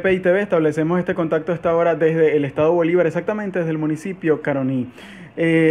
PEI TV establecemos este contacto a esta hora desde el estado Bolívar, exactamente desde el municipio Caroní.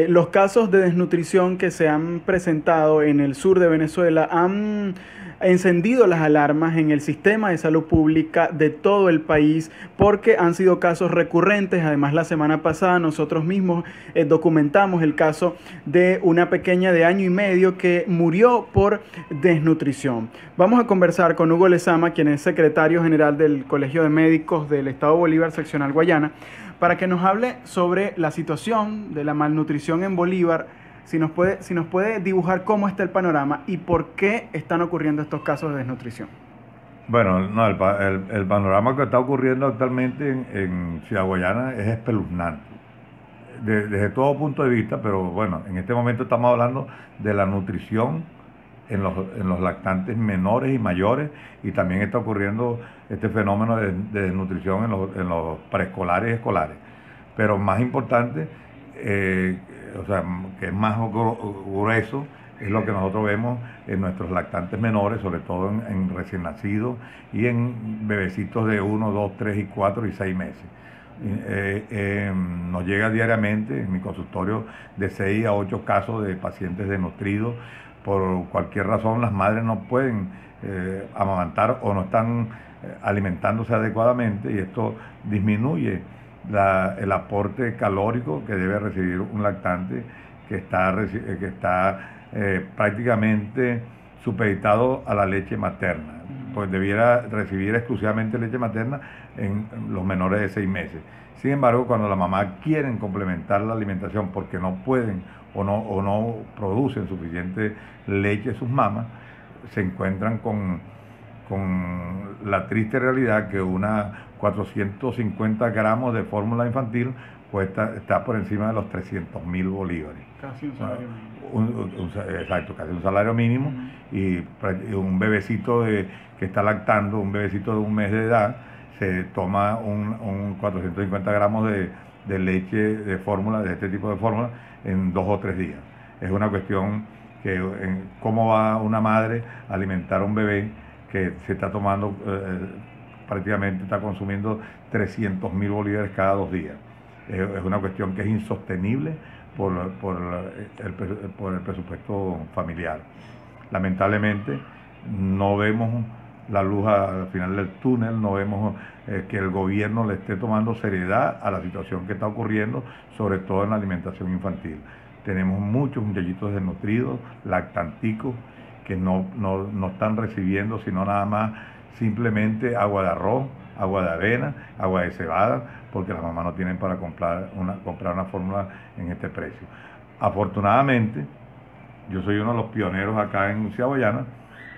Los casos de desnutrición que se han presentado en el sur de Venezuela han encendido las alarmas en el sistema de salud pública de todo el país porque han sido casos recurrentes. Además, la semana pasada nosotros mismos documentamos el caso de una pequeña de 1 año y medio que murió por desnutrición. Vamos a conversar con Hugo Lezama, quien es secretario general del Colegio de Médicos del Estado Bolívar, seccional Guayana, para que nos hable sobre la situación de la malnutrición en Bolívar. Si nos puede dibujar cómo está el panorama y por qué están ocurriendo estos casos de desnutrición. Bueno, no, el panorama que está ocurriendo actualmente en Ciudad Guayana es espeluznante, desde todo punto de vista, pero bueno, en este momento estamos hablando de la nutrición en los lactantes menores y mayores, y también está ocurriendo este fenómeno de desnutrición en los preescolares y escolares. Pero más importante, o sea, que es más grueso, es lo que nosotros vemos en nuestros lactantes menores, sobre todo en recién nacidos y en bebecitos de 1, 2, 3 y 4 y 6 meses. Nos llega diariamente en mi consultorio de 6 a 8 casos de pacientes desnutridos. Por cualquier razón las madres no pueden amamantar o no están alimentándose adecuadamente, y esto disminuye el aporte calórico que debe recibir un lactante que está prácticamente supeditado a la leche materna, pues debiera recibir exclusivamente leche materna en los menores de 6 meses. Sin embargo, cuando la mamá quieren complementar la alimentación porque no pueden o no producen suficiente leche sus mamas, se encuentran con la triste realidad que una 450 gramos de fórmula infantil está por encima de los 300.000 bolívares. Casi un salario mínimo. Exacto, casi un salario mínimo. Y un bebecito que está lactando, un bebecito de 1 mes de edad, se toma un 450 gramos de leche de fórmula, de este tipo de fórmula, en 2 o 3 días. Es una cuestión que cómo va una madre a alimentar a un bebé que se está tomando, prácticamente está consumiendo 300.000 bolívares cada 2 días. Es una cuestión que es insostenible por el presupuesto familiar. Lamentablemente no vemos la luz al final del túnel, no vemos que el gobierno le esté tomando seriedad a la situación que está ocurriendo, sobre todo en la alimentación infantil. Tenemos muchos muchachitos desnutridos, lactanticos, que no están recibiendo sino nada más simplemente agua de arroz, agua de avena, agua de cebada, porque las mamás no tienen para comprar una fórmula en este precio. Afortunadamente, yo soy uno de los pioneros acá en Ciudad Guayana,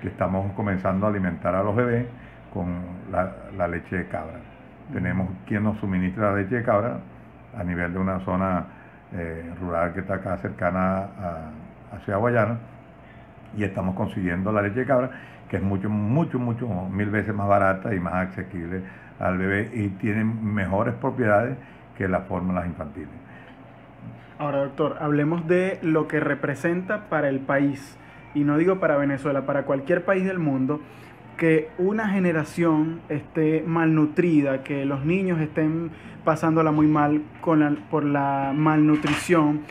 que estamos comenzando a alimentar a los bebés con la leche de cabra. Tenemos quien nos suministra la leche de cabra a nivel de una zona rural que está acá cercana a Ciudad Guayana, y estamos consiguiendo la leche de cabra, que es mucho, 1000 veces más barata y más accesible al bebé, y tiene mejores propiedades que las fórmulas infantiles. Ahora, doctor, hablemos de lo que representa para el país, y no digo para Venezuela, para cualquier país del mundo, que una generación esté malnutrida, que los niños estén pasándola muy mal por la malnutrición.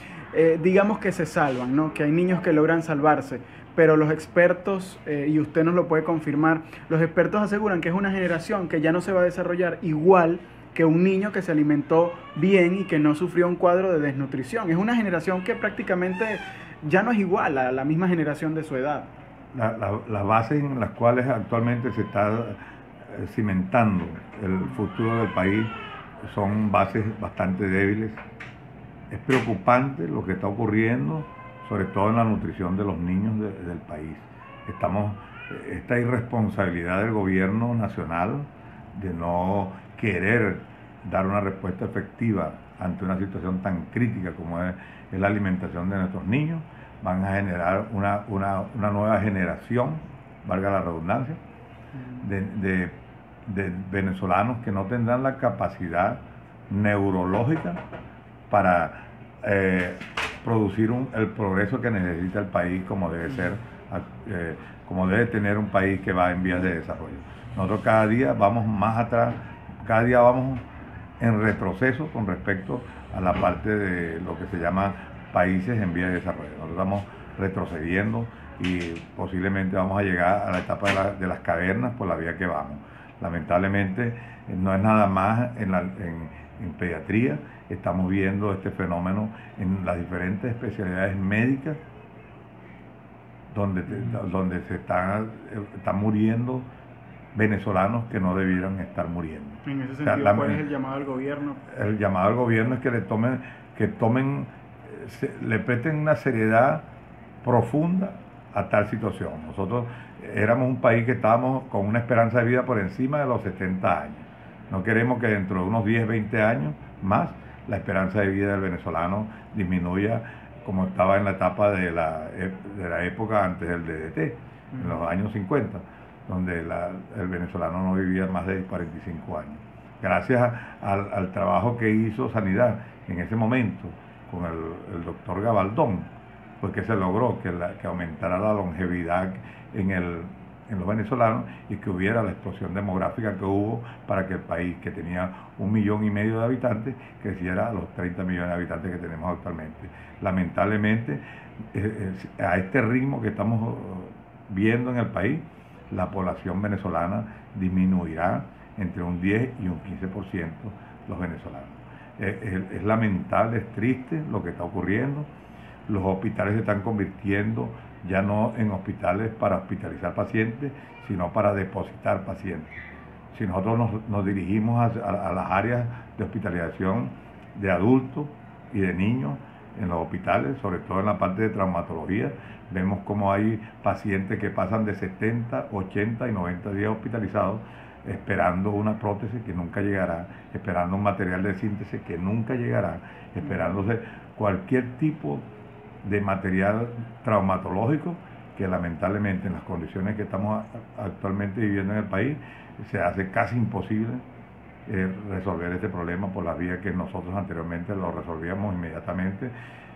Digamos que se salvan, ¿no? Que hay niños que logran salvarse, pero los expertos, y usted nos lo puede confirmar, los expertos aseguran que es una generación que ya no se va a desarrollar igual que un niño que se alimentó bien y que no sufrió un cuadro de desnutrición. Es una generación que prácticamente ya no es igual a la misma generación de su edad. Las bases en las cuales actualmente se está cimentando el futuro del país son bases bastante débiles. Es preocupante lo que está ocurriendo, sobre todo en la nutrición de los niños del país. Esta irresponsabilidad del gobierno nacional de no querer dar una respuesta efectiva ante una situación tan crítica como es la alimentación de nuestros niños, van a generar una nueva generación, valga la redundancia, de venezolanos que no tendrán la capacidad neurológica para producir el progreso que necesita el país, como debe ser, como debe tener un país que va en vías de desarrollo. Nosotros cada día vamos más atrás cada día vamos en retroceso con respecto a la parte de lo que se llama países en vía de desarrollo. Nosotros estamos retrocediendo y posiblemente vamos a llegar a la etapa de las cavernas por la vía que vamos. Lamentablemente no es nada más en pediatría, estamos viendo este fenómeno en las diferentes especialidades médicas donde se están muriendo venezolanos que no debieran estar muriendo. En ese sentido, ¿cuál es el llamado al gobierno? El llamado al gobierno es que le presten una seriedad profunda a tal situación. Nosotros éramos un país que estábamos con una esperanza de vida por encima de los 70 años. No queremos que dentro de unos 10, 20 años más la esperanza de vida del venezolano disminuya como estaba en la etapa de la época antes del DDT, en los años 50, donde el venezolano no vivía más de 45 años. Gracias al trabajo que hizo Sanidad en ese momento con el doctor Gabaldón, pues que se logró que aumentara la longevidad en los venezolanos y que hubiera la explosión demográfica que hubo para que el país, que tenía 1,5 millones de habitantes, creciera a los 30 millones de habitantes que tenemos actualmente. Lamentablemente, a este ritmo que estamos viendo en el país, la población venezolana disminuirá entre un 10 y un 15% los venezolanos. Es lamentable, es triste lo que está ocurriendo. Los hospitales se están convirtiendo ya no en hospitales para hospitalizar pacientes, sino para depositar pacientes. Si nosotros nos dirigimos a las áreas de hospitalización de adultos y de niños en los hospitales, sobre todo en la parte de traumatología, vemos como hay pacientes que pasan de 70, 80 y 90 días hospitalizados esperando una prótesis que nunca llegará, esperando un material de síntesis que nunca llegará, esperándose cualquier tipo de material traumatológico que lamentablemente en las condiciones que estamos actualmente viviendo en el país se hace casi imposible resolver este problema por la vía que nosotros anteriormente lo resolvíamos inmediatamente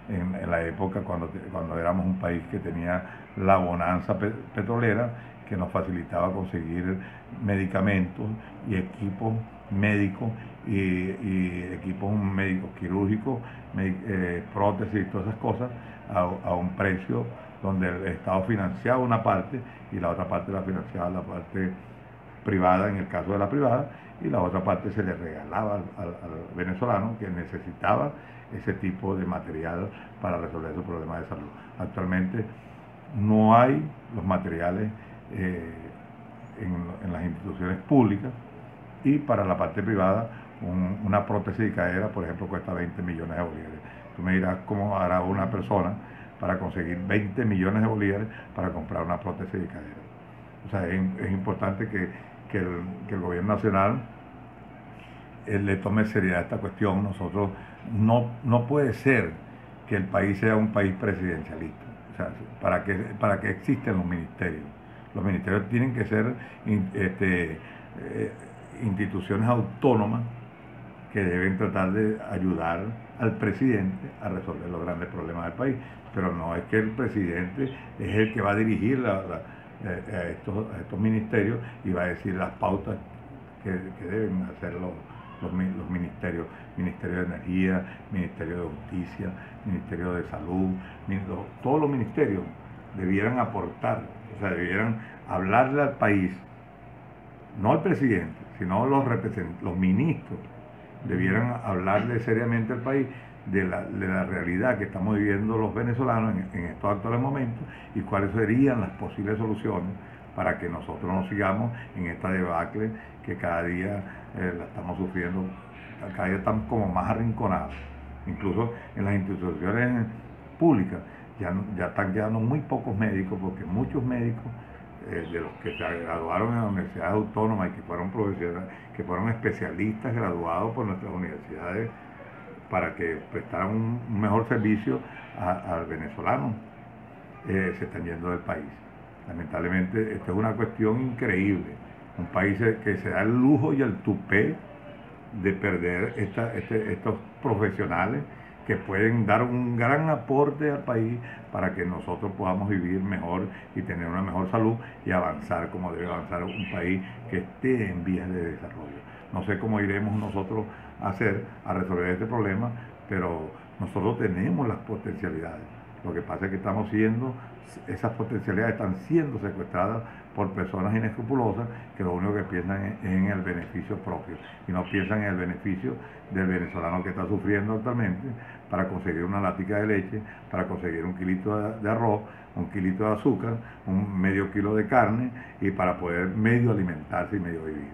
en la época cuando éramos un país que tenía la bonanza petrolera, que nos facilitaba conseguir medicamentos y equipos médicos y equipos médicos quirúrgicos, prótesis y todas esas cosas a un precio donde el Estado financiaba una parte y la otra parte la financiaba la parte privada, en el caso de la privada, y la otra parte se le regalaba al venezolano que necesitaba ese tipo de material para resolver su problema de salud. Actualmente no hay los materiales en las instituciones públicas, y para la parte privada una prótesis de cadera, por ejemplo, cuesta 20 millones de bolívares. Tú me dirás cómo hará una persona para conseguir 20 millones de bolívares para comprar una prótesis de cadera. O sea, es importante que el gobierno nacional le tome seriedad a esta cuestión. Nosotros no puede ser que el país sea un país presidencialista. O sea, ¿para qué existen los ministerios? Los ministerios tienen que ser instituciones autónomas que deben tratar de ayudar al presidente a resolver los grandes problemas del país, pero no es que el presidente es el que va a dirigir a estos ministerios y va a decir las pautas que deben hacer los ministerios, Ministerio de Energía, Ministerio de Justicia, Ministerio de Salud, todos los ministerios debieran aportar, o sea, debieran hablarle al país, no al presidente, sino los ministros debieran hablarle seriamente al país de la realidad que estamos viviendo los venezolanos en estos actuales momentos y cuáles serían las posibles soluciones para que nosotros no sigamos en esta debacle que cada día la estamos sufriendo, cada día estamos como más arrinconados. Incluso en las instituciones públicas ya están quedando muy pocos médicos, porque muchos médicos de los que se graduaron en las universidades autónomas y que fueron profesionales, que fueron especialistas graduados por nuestras universidades para que prestaran un mejor servicio al venezolano, se están yendo del país. Lamentablemente, esto es una cuestión increíble. Un país que se da el lujo y el tupé de perder estos profesionales que pueden dar un gran aporte al país para que nosotros podamos vivir mejor y tener una mejor salud y avanzar como debe avanzar un país que esté en vías de desarrollo. No sé cómo iremos nosotros a resolver este problema, pero nosotros tenemos las potencialidades. Lo que pasa es que esas potencialidades están siendo secuestradas por personas inescrupulosas que lo único que piensan es en el beneficio propio y no piensan en el beneficio del venezolano que está sufriendo actualmente para conseguir una latica de leche, para conseguir un kilito de arroz, un kilito de azúcar, un medio kilo de carne y para poder medio alimentarse y medio vivir.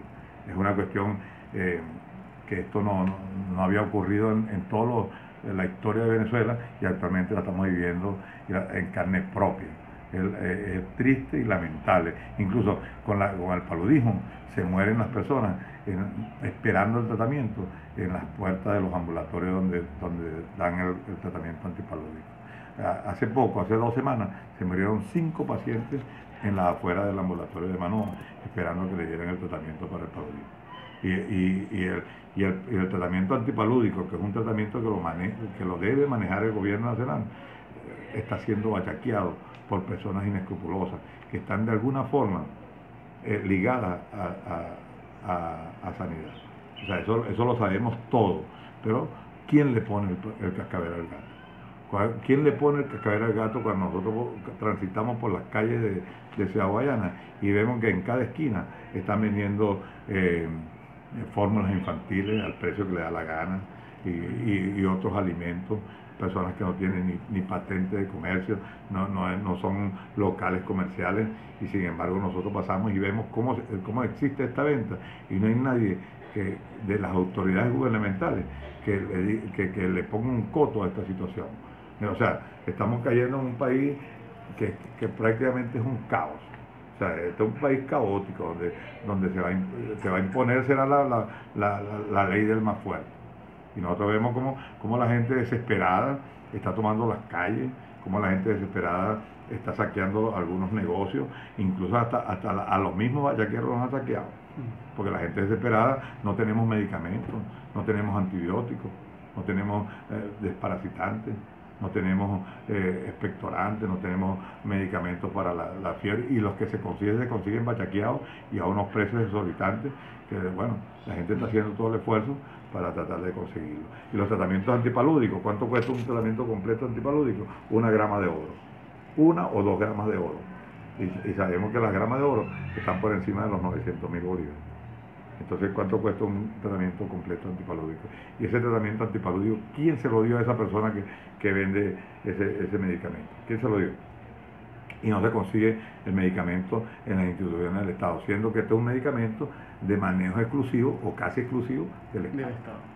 Es una cuestión que esto no había ocurrido en toda la historia de Venezuela y actualmente la estamos viviendo en carne propia. Es triste y lamentable. Incluso con el paludismo se mueren las personas esperando el tratamiento en las puertas de los ambulatorios donde dan el tratamiento antipalúdico. Hace 2 semanas, se murieron 5 pacientes en las afueras del ambulatorio de Manoa esperando que le dieran el tratamiento para el paludismo. Y el tratamiento antipalúdico, que es un tratamiento que lo debe manejar el gobierno nacional, está siendo bachaqueado por personas inescrupulosas que están de alguna forma ligadas a sanidad. O sea, eso lo sabemos todos, pero ¿quién le pone el cascabel al gato? ¿Quién le pone el cascabel al gato cuando nosotros transitamos por las calles de Ciudad Guayana y vemos que en cada esquina están vendiendo fórmulas infantiles al precio que le da la gana y otros alimentos, personas que no tienen ni patente de comercio, no son locales comerciales y sin embargo nosotros pasamos y vemos cómo existe esta venta y no hay nadie de las autoridades gubernamentales que le ponga un coto a esta situación. O sea, estamos cayendo en un país que prácticamente es un caos. O sea, este es un país caótico donde se va a imponer será la ley del más fuerte. Y nosotros vemos cómo la gente desesperada está tomando las calles, cómo la gente desesperada está saqueando algunos negocios, incluso hasta a los mismos bachaqueros los han saqueado. Porque la gente desesperada no tenemos medicamentos, no tenemos antibióticos, no tenemos desparasitantes, no tenemos expectorantes, no tenemos medicamentos para la fiebre y los que se consiguen bachaqueados y a unos precios exorbitantes que, bueno, la gente está haciendo todo el esfuerzo para tratar de conseguirlo. Y los tratamientos antipalúdicos, ¿cuánto cuesta un tratamiento completo antipalúdico? 1 grama de oro, 1 o 2 gramas de oro. Y sabemos que las gramas de oro están por encima de los 900.000 bolívares. Entonces, ¿cuánto cuesta un tratamiento completo antipalúdico? Y ese tratamiento antipalúdico, ¿quién se lo dio a esa persona que vende ese medicamento? ¿Quién se lo dio? Y no se consigue el medicamento en las instituciones del Estado, siendo que este es un medicamento de manejo exclusivo o casi exclusivo del Estado.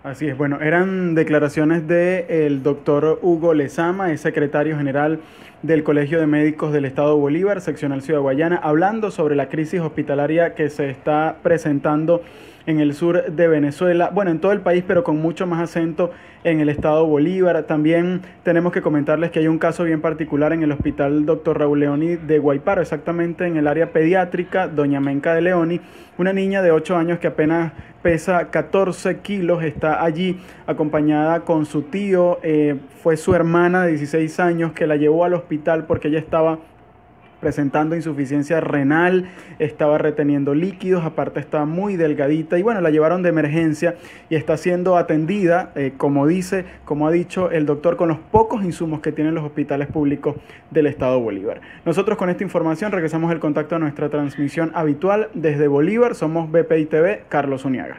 Así es, bueno, eran declaraciones del doctor Hugo Lezama, es secretario general del Colegio de Médicos del Estado Bolívar, seccional Ciudad Guayana, hablando sobre la crisis hospitalaria que se está presentando en el sur de Venezuela, bueno, en todo el país, pero con mucho más acento en el Estado Bolívar. También tenemos que comentarles que hay un caso bien particular en el Hospital Dr. Raúl Leoni de Guayparo, exactamente en el área pediátrica, doña Menca de Leoni, una niña de 8 años que apenas pesa 14 kilos, está allí acompañada con su tío, fue su hermana de 16 años que la llevó al hospital porque ella estaba presentando insuficiencia renal, estaba reteniendo líquidos, aparte estaba muy delgadita y bueno, la llevaron de emergencia y está siendo atendida, como ha dicho el doctor, con los pocos insumos que tienen los hospitales públicos del Estado Bolívar. Nosotros con esta información regresamos el contacto a nuestra transmisión habitual desde Bolívar. Somos BPI TV, Carlos Uniaga.